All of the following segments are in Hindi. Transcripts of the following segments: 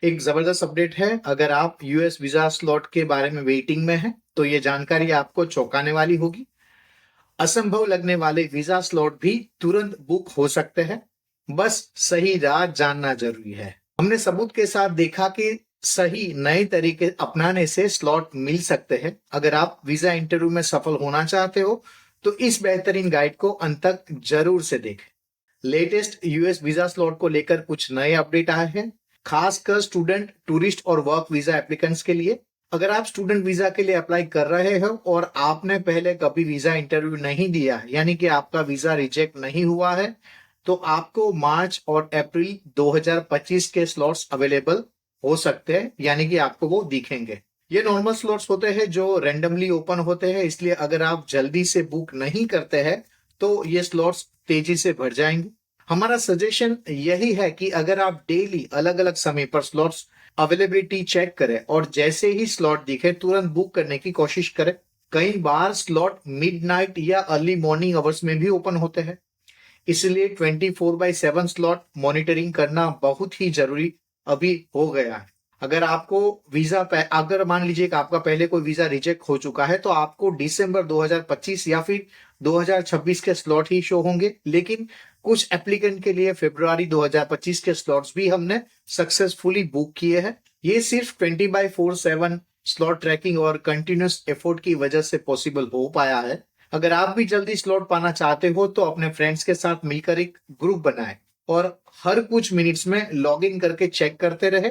एक जबरदस्त अपडेट है। अगर आप यूएस वीजा स्लॉट के बारे में वेटिंग में हैं, तो ये जानकारी आपको चौंकाने वाली होगी। असंभव लगने वाले वीजा स्लॉट भी तुरंत बुक हो सकते हैं। बस सही राह जानना जरूरी है। हमने सबूत के साथ देखा कि सही नए तरीके अपनाने से स्लॉट मिल सकते हैं। अगर आप वीजा इंटरव्यू में सफल होना चाहते हो, तो इस बेहतरीन गाइड को अंत तक जरूर से देखें। लेटेस्ट यूएस वीजा स्लॉट को लेकर कुछ नए अपडेट आए हैं, खासकर स्टूडेंट, टूरिस्ट और वर्क वीजा एप्लीकेंट्स के लिए। अगर आप स्टूडेंट वीजा के लिए अप्लाई कर रहे हो और आपने पहले कभी वीजा इंटरव्यू नहीं दिया है, यानी कि आपका वीजा रिजेक्ट नहीं हुआ है, तो आपको मार्च और अप्रैल 2025 के स्लॉट्स अवेलेबल हो सकते हैं, यानी कि आपको वो दिखेंगे। ये नॉर्मल स्लॉट्स होते हैं जो रैंडमली ओपन होते हैं, इसलिए अगर आप जल्दी से बुक नहीं करते हैं, तो ये स्लॉट्स तेजी से भर जाएंगे। हमारा सजेशन यही है कि अगर आप डेली अलग अलग समय पर स्लॉट्स अवेलेबिलिटी चेक करें और जैसे ही स्लॉट दिखे तुरंत बुक करने की कोशिश करें। कई बार स्लॉट मिडनाइट या अर्ली मॉर्निंग आवर्स में भी ओपन होते हैं, इसलिए 24/7 स्लॉट मॉनिटरिंग करना बहुत ही जरूरी अभी हो गया है। अगर आपको अगर मान लीजिए कि आपका पहले कोई वीजा रिजेक्ट हो चुका है, तो आपको दिसंबर 2025 या फिर 2026 के स्लॉट ही शो होंगे, लेकिन कुछ एप्लीकेंट के लिए फरवरी 2025 के स्लॉट्स भी हमने सक्सेसफुली बुक किए हैं। ये सिर्फ 20/4/7 स्लॉट ट्रैकिंग और कंटिन्यूस एफर्ट की वजह से पॉसिबल हो पाया है। अगर आप भी जल्दी स्लॉट पाना चाहते हो, तो अपने फ्रेंड्स के साथ मिलकर एक ग्रुप बनाएं और हर कुछ मिनट्स में लॉग इन करके चेक करते रहे,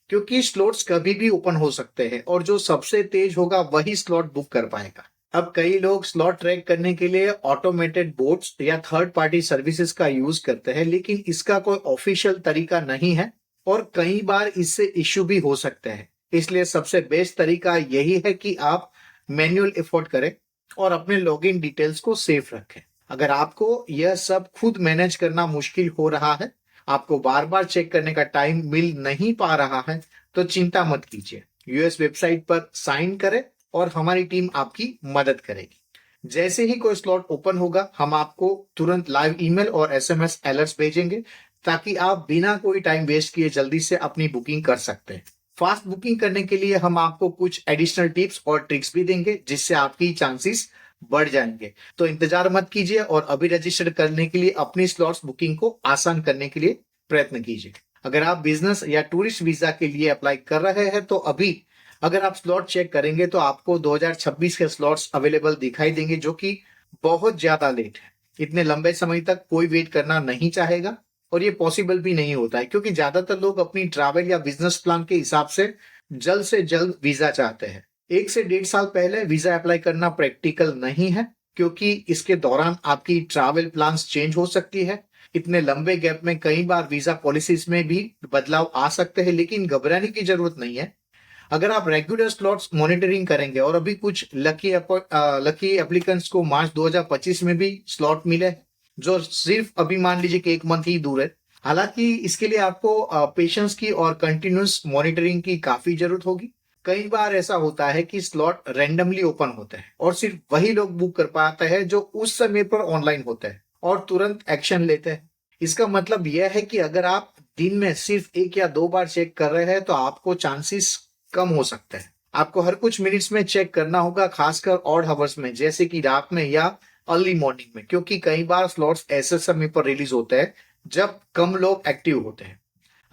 क्योंकि स्लॉट्स कभी भी ओपन हो सकते हैं और जो सबसे तेज होगा वही स्लॉट बुक कर पाएगा। अब कई लोग स्लॉट ट्रैक करने के लिए ऑटोमेटेड बोट्स या थर्ड पार्टी सर्विसेज का यूज करते हैं, लेकिन इसका कोई ऑफिशियल तरीका नहीं है और कई बार इससे इश्यू भी हो सकते हैं। इसलिए सबसे बेस्ट तरीका यही है कि आप मैन्युअल एफर्ट करें और अपने लॉगिन डिटेल्स को सेफ रखें। अगर आपको यह सब खुद मैनेज करना मुश्किल हो रहा है, आपको बार बार चेक करने का टाइम मिल नहीं पा रहा है, तो चिंता मत कीजिए। यूएस वेबसाइट पर साइन करें और हमारी टीम आपकी मदद करेगी। जैसे ही कोई स्लॉट ओपन होगा, हम आपको तुरंत लाइव ईमेल और एसएमएस अलर्ट्स भेजेंगे, ताकि आप बिना कोई टाइम वेस्ट किए जल्दी से अपनी बुकिंग कर सकते हैं। फास्ट बुकिंग करने के लिए हम आपको कुछ एडिशनल टिप्स और ट्रिक्स भी देंगे, जिससे आपकी चांसेस बढ़ जाएंगे। तो इंतजार मत कीजिए और अभी रजिस्टर करने के लिए अपनी स्लॉट्स बुकिंग को आसान करने के लिए प्रयत्न कीजिए। अगर आप बिजनेस या टूरिस्ट वीजा के लिए अप्लाई कर रहे हैं, तो अभी अगर आप स्लॉट चेक करेंगे तो आपको 2026 के स्लॉट्स अवेलेबल दिखाई देंगे, जो कि बहुत ज्यादा लेट है। इतने लंबे समय तक कोई वेट करना नहीं चाहेगा और ये पॉसिबल भी नहीं होता है, क्योंकि ज्यादातर लोग अपनी ट्रैवल या बिजनेस प्लान के हिसाब से जल्द वीजा चाहते हैं। 1 से 1.5 साल पहले वीजा अप्लाई करना प्रैक्टिकल नहीं है, क्योंकि इसके दौरान आपकी ट्रैवल प्लान्स चेंज हो सकती है। इतने लंबे गैप में कई बार वीजा पॉलिसीज में भी बदलाव आ सकते हैं, लेकिन घबराने की जरूरत नहीं है। अगर आप रेगुलर स्लॉट्स मॉनिटरिंग करेंगे और अभी कुछ लकी एप्लीकेंट्स को मार्च 2025 में भी स्लॉट मिले, जो सिर्फ अभी मान लीजिए कि एक मंथ ही दूर है। हालांकि इसके लिए आपको पेशेंस की और कंटिन्यूस मॉनिटरिंग की काफी जरूरत होगी। कई बार ऐसा होता है कि स्लॉट रैंडमली ओपन होते हैं और सिर्फ वही लोग बुक कर पाते हैं जो उस समय पर ऑनलाइन होते हैं और तुरंत एक्शन लेते हैं। इसका मतलब यह है कि अगर आप दिन में सिर्फ 1 या 2 बार चेक कर रहे हैं, तो आपको चांसेस कम हो सकते हैं। आपको हर कुछ मिनट्स में चेक करना होगा, खासकर ऑड आवर्स में, जैसे कि रात में या अर्ली मॉर्निंग में, क्योंकि कई बार स्लॉट्स ऐसे समय पर रिलीज होते हैं जब कम लोग एक्टिव होते हैं।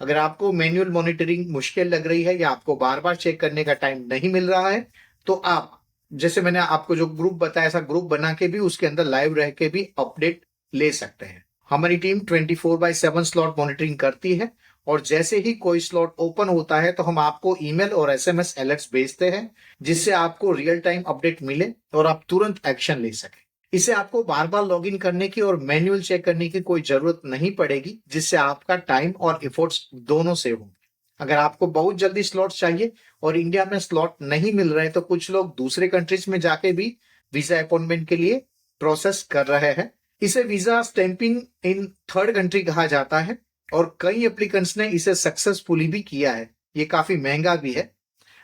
अगर आपको मैन्युअल मॉनिटरिंग मुश्किल लग रही है या आपको बार बार चेक करने का टाइम नहीं मिल रहा है, तो आप, जैसे मैंने आपको जो ग्रुप बताया, ऐसा ग्रुप बना के भी उसके अंदर लाइव रह के भी अपडेट ले सकते हैं। हमारी टीम 24/7 स्लॉट मॉनिटरिंग करती है और जैसे ही कोई स्लॉट ओपन होता है, तो हम आपको ईमेल और एसएमएस अलर्ट्स भेजते हैं, जिससे आपको रियल टाइम अपडेट मिले और आप तुरंत एक्शन ले सकें। इसे आपको बार बार लॉगिन करने की और मैन्युअल चेक करने की कोई जरूरत नहीं पड़ेगी, जिससे आपका टाइम और एफर्ट्स दोनों सेव होंगे। अगर आपको बहुत जल्दी स्लॉट चाहिए और इंडिया में स्लॉट नहीं मिल रहे, तो कुछ लोग दूसरे कंट्रीज में जाके भी वीजा अपॉइंटमेंट के लिए प्रोसेस कर रहे हैं। इसे visa stamping in third country कहा जाता है और कई एप्लीकेंट्स ने इसे सक्सेसफुली भी किया है। ये काफी महंगा भी है।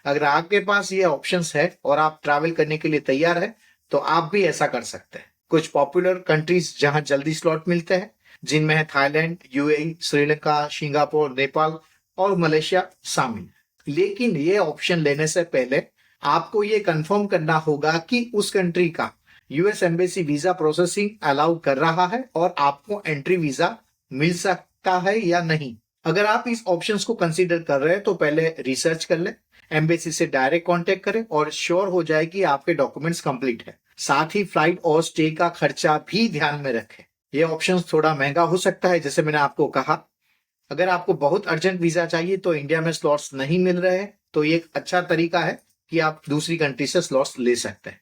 अगर आपके पास ये ऑप्शंस है और आप ट्रैवल करने के लिए तैयार है, तो आप भी ऐसा कर सकते हैं। कुछ पॉपुलर कंट्रीज जहां जल्दी स्लॉट मिलते हैं, जिनमें है Thailand, UAE, Sri Lanka, Singapore, Nepal और मलेशिया शामिल है। लेकिन ये ऑप्शन लेने से पहले आपको ये कंफर्म करना होगा कि उस कंट्री का US embassy visa processing allow कर रहा है और आपको एंट्री वीजा मिल सकता है या नहीं। अगर आप इस ऑप्शंस को कंसीडर कर रहे हैं तो पहले रिसर्च कर ले, एम्बेसी से डायरेक्ट कांटेक्ट करें और श्योर हो जाए कि आपके डॉक्यूमेंट्स कंप्लीट है। साथ ही फ्लाइट और स्टे का खर्चा भी ध्यान में रखें। ये ऑप्शन थोड़ा महंगा हो सकता है, जैसे मैंने आपको कहा। अगर आपको बहुत अर्जेंट वीजा चाहिए तो इंडिया में स्लॉट्स नहीं मिल रहे हैं, तो ये एक अच्छा तरीका है कि आप दूसरी कंट्री से स्लॉट्स ले सकते हैं।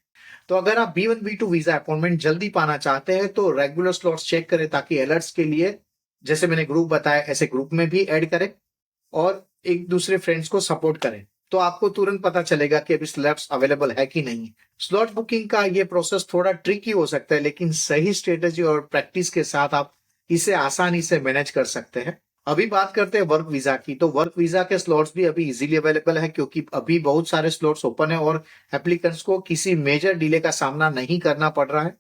तो अगर आप B1 B2 वीजा अपॉइंटमेंट जल्दी पाना चाहते हैं तो रेगुलर स्लॉट्स चेक करें, ताकि अलर्ट्स के लिए जैसे मैंने ग्रुप बताया ऐसे ग्रुप में भी ऐड करें और एक दूसरे फ्रेंड्स को सपोर्ट करें, तो आपको तुरंत पता चलेगा कि अभी स्लॉट्स अवेलेबल है कि नहीं। स्लॉट बुकिंग का ये प्रोसेस थोड़ा ट्रिकी हो सकता है, लेकिन सही स्ट्रेटेजी और प्रैक्टिस के साथ आप इसे आसानी से मैनेज कर सकते हैं। अभी बात करते हैं वर्क वीजा की। तो वर्क वीजा के स्लॉट्स भी अभी इजीली अवेलेबल है, क्योंकि अभी बहुत सारे स्लॉट्स ओपन है और एप्लीकेंट्स को किसी मेजर डिले का सामना नहीं करना पड़ रहा है।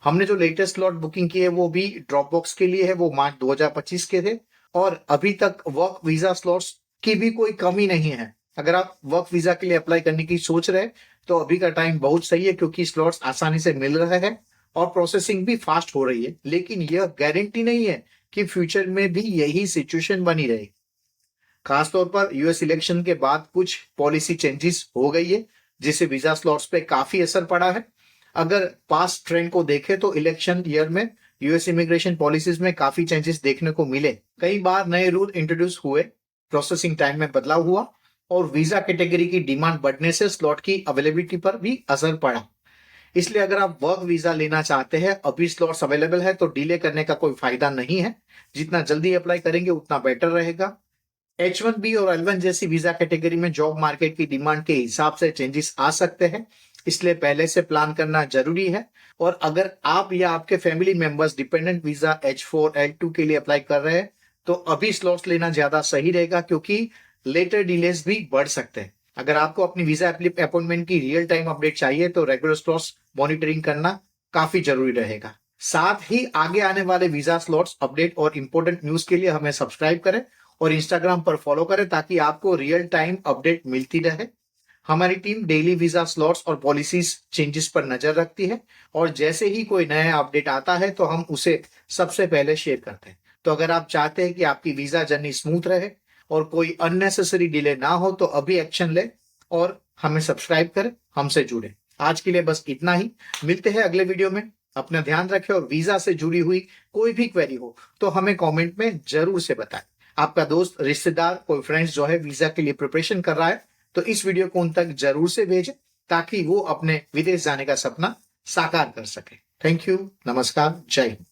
हमने जो लेटेस्ट स्लॉट बुकिंग की है वो भी ड्रॉपबॉक्स के लिए है, वो मार्च 2025 के थे, और अभी तक वर्क वीजा स्लॉट्स की भी कोई कमी नहीं है। अगर आप वर्क वीजा के लिए अप्लाई करने की सोच रहे हैं तो अभी का टाइम बहुत सही है, क्योंकि स्लॉट्स आसानी से मिल रहे हैं और प्रोसेसिंग भी फास्ट हो रही है। लेकिन यह गारंटी नहीं है कि फ्यूचर में भी यही सिचुएशन बनी रहेगी। खासतौर पर यूएस इलेक्शन के बाद कुछ पॉलिसी चेंजेस हो गई है, जिससे वीजा स्लॉट्स पे काफी असर पड़ा है। अगर पास्ट ट्रेंड को देखें तो इलेक्शन ईयर में यूएस इमिग्रेशन पॉलिसीज में काफी चेंजेस देखने को मिले। कई बार नए रूल इंट्रोड्यूस हुए, प्रोसेसिंग टाइम में बदलाव हुआ और वीजा कैटेगरी की डिमांड बढ़ने से स्लॉट की अवेलेबिलिटी पर भी असर पड़ा। इसलिए अगर आप वर्क वीजा लेना चाहते हैं, अभी स्लॉट्स अवेलेबल है, तो डिले करने का कोई फायदा नहीं है। जितना जल्दी अप्लाई करेंगे उतना बेटर रहेगा। H1B और L1 जैसी वीजा कैटेगरी में जॉब मार्केट की डिमांड के हिसाब से चेंजेस आ सकते हैं, इसलिए पहले से प्लान करना जरूरी है। और अगर आप या आपके family members dependent visa H4 L2 के लिए अप्लाई कर रहे हैं तो अभी स्लॉट्स लेना ज्यादा सही रहेगा, क्योंकि लेटर डिलेज भी बढ़ सकते हैं। अगर आपको अपनी वीजा अपॉइंटमेंट की रियल टाइम अपडेट चाहिए तो रेगुलर स्लॉट्स मॉनिटरिंग करना काफी जरूरी रहेगा। साथ ही आगे आने वाले वीजा स्लॉट्स अपडेट और इंपॉर्टेंट न्यूज के लिए हमें सब्सक्राइब करें और इंस्टाग्राम पर फॉलो करें, ताकि आपको रियल टाइम अपडेट मिलती रहे। हमारी टीम डेली वीजा स्लॉट्स और पॉलिसीज चेंजेस पर नजर रखती है, और जैसे ही कोई नया अपडेट आता है तो हम उसे सबसे पहले शेयर करते हैं। तो अगर आप चाहते हैं कि आपकी वीजा जर्नी स्मूथ रहे और कोई अननेसेसरी डिले ना हो तो अभी एक्शन ले और हमें सब्सक्राइब करें, हमसे जुड़े। आज के लिए बस इतना ही, मिलते हैं अगले वीडियो में। अपना ध्यान रखें और वीजा से जुड़ी हुई कोई भी क्वेरी हो तो हमें कमेंट में जरूर से बताएं। आपका दोस्त, रिश्तेदार, कोई फ्रेंड्स जो है वीजा के लिए प्रिपरेशन कर रहा है तो इस वीडियो को उन तक जरूर से भेजें, ताकि वो अपने विदेश जाने का सपना साकार कर सके। थैंक यू, नमस्कार, जय हिंद।